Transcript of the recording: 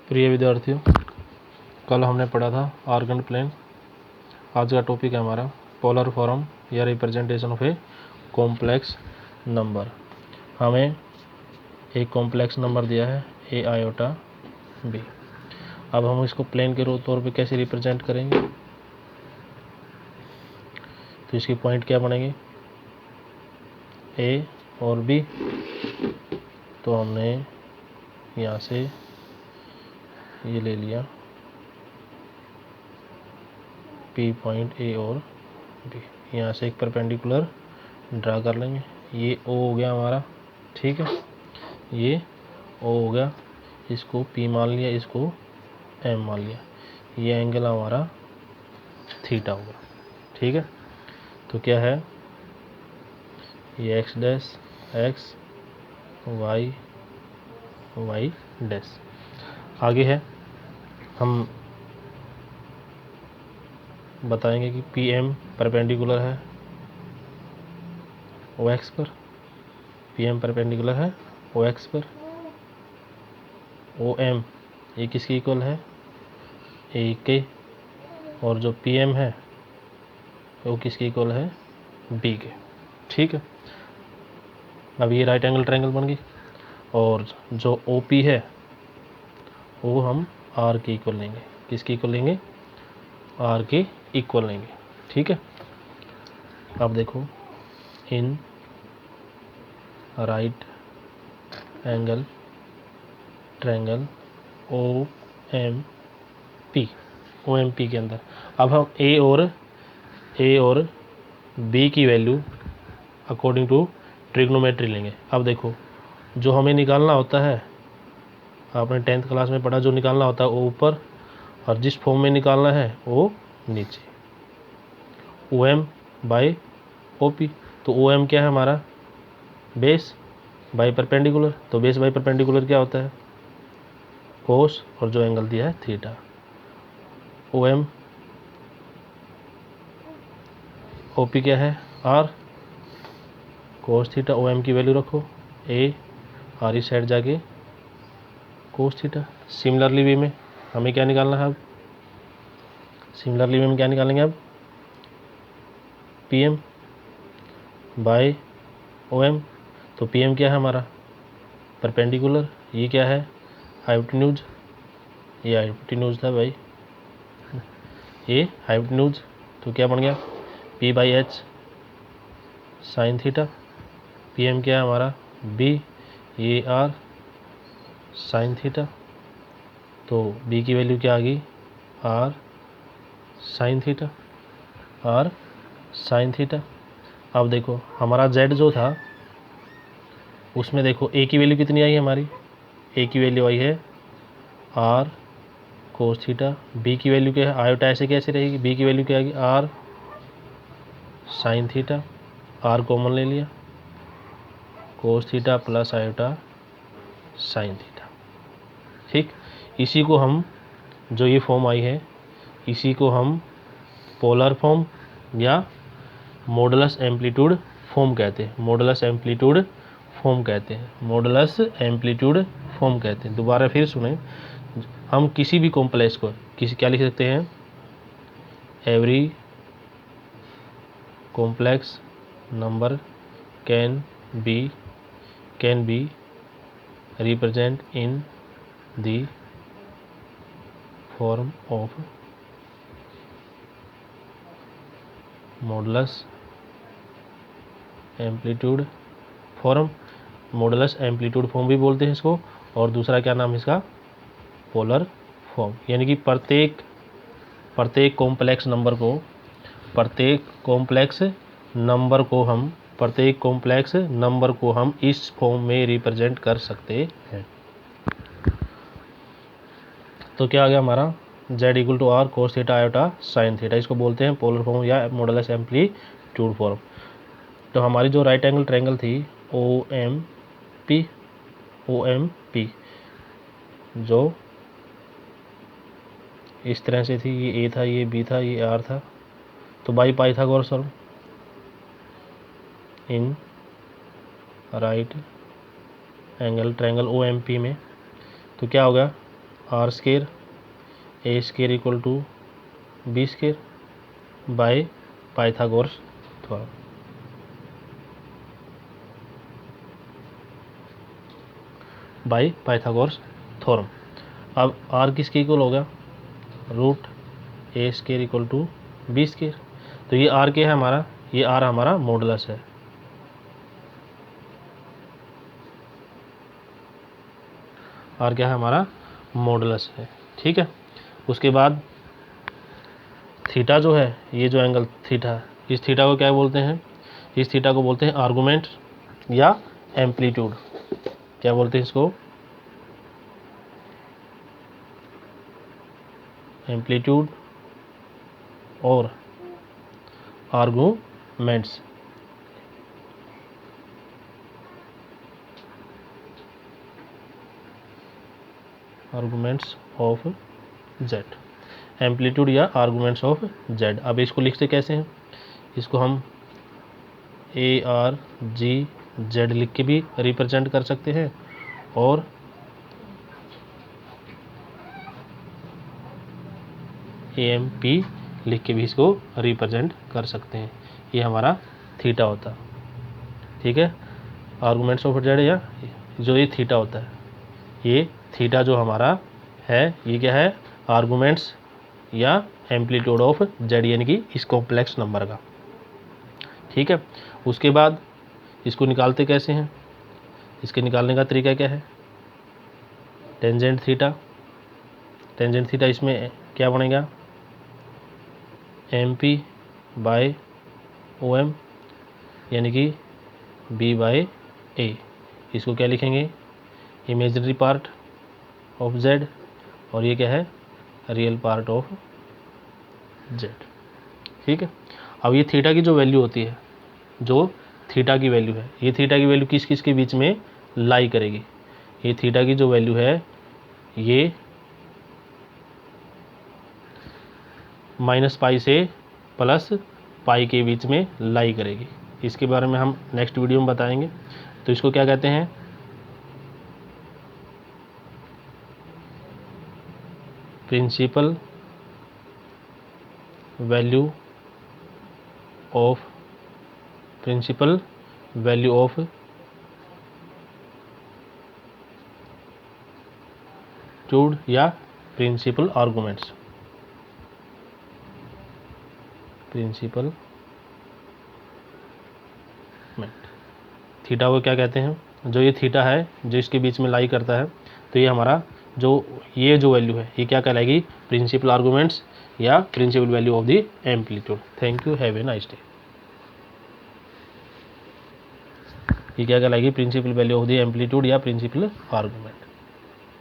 प्रिय विद्यार्थियों, कल हमने पढ़ा था आर्गन प्लेन। आज का टॉपिक है हमारा पोलर फॉर्म या representation of a complex number. हमें एक कॉम्प्लेक्स नंबर दिया है ए आयोटा बी। अब हम इसको प्लेन के तौर पे कैसे रिप्रेजेंट करेंगे, तो इसकी पॉइंट क्या बनेंगे ए और बी। तो हमने यहाँ से ये ले लिया पी पॉइंट ए और बी, यहाँ से एक परपेंडिकुलर ड्रा कर लेंगे। ये ओ हो गया हमारा, ठीक है, ये ओ हो गया, इसको पी मान लिया, इसको एम मान लिया। ये एंगल हमारा थीटा होगा, ठीक है। तो क्या है, ये X dash X Y Y dash. आगे है, हम बताएंगे कि पी एम परपेंडिकुलर है ओ एक्स पर, पी एम परपेंडिकुलर है ओ एक्स पर। ओ एम ये किसकी इक्वल है, ए के, और जो पी एम है वो किसकी इक्वल है, बी के, ठीक है। अब ये राइट एंगल ट्रायंगल बन गई, और जो ओ पी है वो हम आर के इक्वल लेंगे। किसकी इक्वल लेंगे, आर के इक्वल लेंगे, ठीक है। अब देखो, in right angle triangle O M P के अंदर अब हम ए और बी की वैल्यू अकॉर्डिंग टू ट्रिग्नोमेट्री लेंगे। अब देखो, जो हमें निकालना होता है, आपने 10th क्लास में पढ़ा, जो निकालना होता है वो ऊपर, और जिस फॉर्म में निकालना है वो नीचे, O M by O P. तो ओ एम क्या है हमारा, बेस बाई परपेंडिकुलर। तो बेस बाई परपेंडिकुलर क्या होता है, कोस, और जो एंगल दिया है theta. O M O P क्या है, R cos theta. O M की वैल्यू रखो ए, आर इस साइड जाके कोस थीटा। सिमिलरली वे में हमें क्या निकालना है, अब सिमिलरली वे में क्या निकालेंगे, अब P M by O M. तो पी एम क्या है हमारा, परपेंडिकुलर, ये क्या है, हाइपोटेन्यूज, ये हाइपोटेन्यूज था भाई, ये हाइपोटेन्यूज। तो क्या बन गया, P by H sine theta. P M क्या है हमारा, बी, ये आर साइन थीटा। तो बी की वैल्यू क्या आ गई, R sine theta, R sine theta. अब देखो हमारा जेड जो था उसमें देखो ए की वैल्यू कितनी आई हमारी, ए की वैल्यू आई है आर कोस थीटा। बी की वैल्यू क्या है, आयोटा ऐसे कैसे रहेगी, बी की वैल्यू क्या आएगी, R sine theta. R common ले लिया, cos theta plus iota sine theta, ठीक। इसी को हम, जो ये फॉर्म आई है, इसी को हम पोलर फॉर्म या मॉडुलस एम्पलीट्यूड फॉर्म कहते हैं। मॉडुलस एम्पलीट्यूड फॉर्म कहते हैं, मॉडुलस एम्पलीट्यूड फॉर्म कहते हैं। दोबारा फिर सुने, हम किसी भी कॉम्प्लेक्स को क्या लिख सकते हैं, every complex number can be represent in the form of modulus amplitude form. Modulus amplitude form भी बोलते हैं इसको, और दूसरा क्या नाम है इसका, पोलर फॉर्म। यानी कि प्रत्येक कॉम्प्लेक्स नंबर को हम इस फॉर्म में रिप्रेजेंट कर सकते हैं। तो क्या आ गया हमारा, z equal to R cos theta iota sine theta, इसको बोलते हैं पोलर फॉर्म या मॉडुलस एम्पलीट्यूड फॉर्म। तो हमारी जो राइट एंगल ट्रायंगल थी ओ एम पी, जो इस तरह से थी, ये ए था, ये बी था, ये आर था। तो by Pythagoras theorem in right angle triangle O M P में, तो क्या होगा, r square a square equal to b square by Pythagoras theorem. By Pythagoras theorem. अब आर किसके इक्वल होगा, root a square equal to b square. तो ये are क्या है हमारा, ये आर हमारा मॉडुलस है। आर क्या है हमारा, मॉडुलस है। ठीक है। उसके बाद थीटा जो है, ये जो एंगल थीटा, इस थीटा को क्या बोलते हैं, इस थीटा को बोलते हैं आर्गुमेंट या एम्पलीट्यूड। क्या बोलते हैं इसको, एम्पलीट्यूड और arguments. Arguments of Z, amplitude या आर्गुमेंट्स ऑफ जेड। अब इसको लिखते कैसे हैं, इसको हम ए आर जी जेड लिख के भी रिप्रेजेंट कर सकते हैं और ए एम पी लिख के भी इसको रिप्रेजेंट कर सकते हैं। ये हमारा थीटा होता है। ठीक है। आर्गुमेंट्स ऑफ जेड या जो ये थीटा होता है, ये थीटा जो हमारा है ये क्या है, आर्गुमेंट्स या एम्पलीट्यूड ऑफ जेड, यानी कि इस कॉम्प्लेक्स नंबर का। ठीक है। उसके बाद इसको निकालते कैसे हैं, इसके निकालने का तरीका क्या है, टेंजेंट थीटा। टेंजेंट थीटा इसमें क्या बनेगा, M P by O M, यानी कि बी बाय ए। इसको क्या लिखेंगे, इमेजिनरी पार्ट ऑफ जेड, और ये क्या है, रियल पार्ट ऑफ जेड। ठीक है। अब ये थीटा की जो वैल्यू होती है, जो थीटा की वैल्यू है, ये थीटा की वैल्यू किस किस के बीच में लाई करेगी, ये थीटा की जो वैल्यू है ये -पाई से +पाई के बीच में लाई करेगी। इसके बारे में हम नेक्स्ट वीडियो में बताएंगे। तो इसको क्या कहते हैं, प्रिंसिपल वैल्यू ऑफ ट्यूड या प्रिंसिपल आर्गुमेंट्स। प्रिंसिपल थीटा को क्या कहते हैं, जो ये थीटा है जो इसके बीच में लाई करता है, तो ये हमारा ये जो वैल्यू है ये क्या कहलाएगी, प्रिंसिपल आर्गुमेंट्स या principal value of the amplitude. Thank you, have a nice day. ये क्या कहलाएगी, principal value of the amplitude या प्रिंसिपल आर्गुमेंट।